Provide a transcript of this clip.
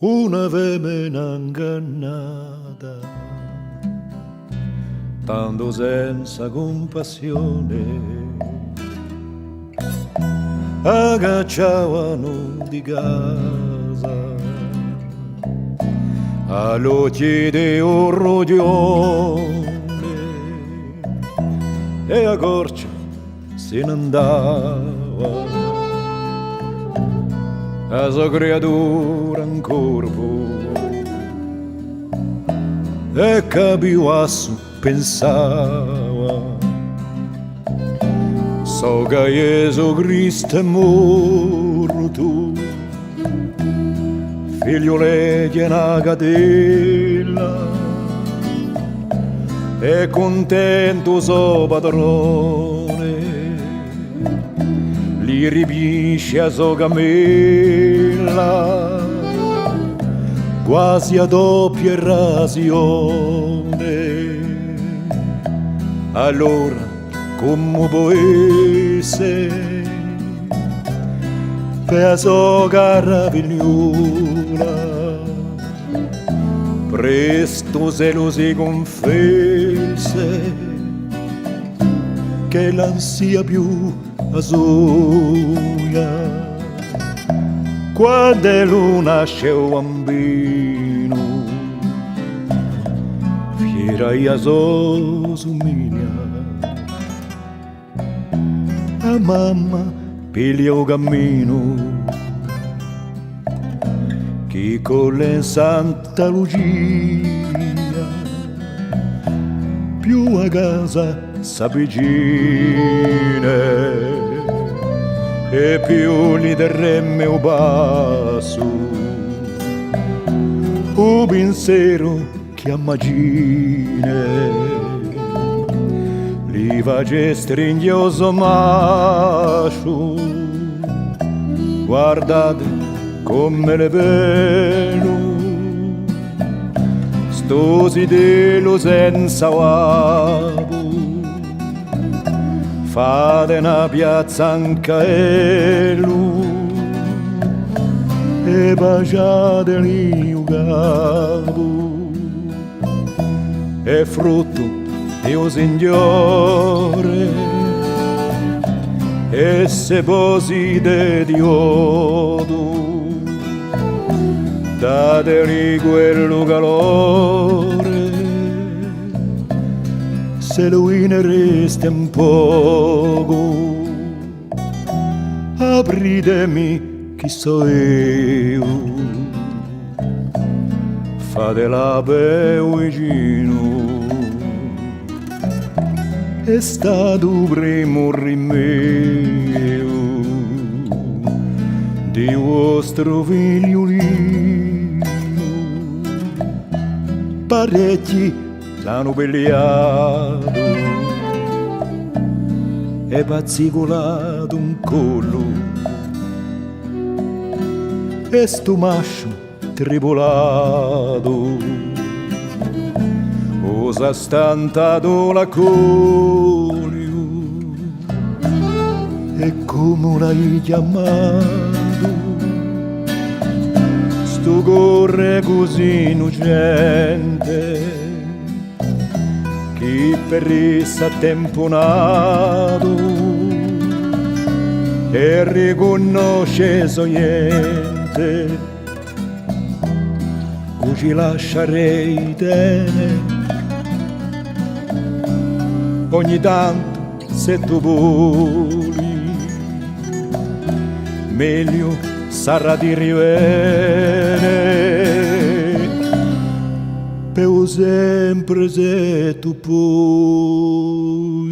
una femmina ingannata, tanto senza compassione, agacciavano di casa, all'occhio di un roglione, e a corcia se ne andava, a sua creatura in corpo, e capiva su pensava, so che Gesù Cristo è morto, figlio le una catella, e contento suo padrone, li ripisce a sua camella, quasi a doppia ragione. Allora, come può essere, per la sua caravigliola, presto se lo si confessa che non sia più la sua. Quando lui nasce un bambino, fiera e somiglia, a mamma piglia un cammino, chi con le Santa Lucia, più a casa s'avvicina, e più gli terremme un passo, un pensiero che immagina, li face stringioso macio, guardate come le velo, sto sidelo senza uovo, fate una piazza anche e baciate il capo, è frutto di un Signore, e se posi di Dio, dateli quello calore, se lui ne resta un poco, apritemi chi so io, fate la per vicino, è stato il primo rimedio di vostro figliolino, parecchi l'hanno pigliato e pazzicolato un collo, e sto mascio tribolato osa stantato la colio, e come l'hai chiamato, sto corre così innocente, chi per essa temponato e riconosce sogliente, così lascerei te ogni tanto se tu vuoi, meglio sarà di rivedere per sempre se tu puoi.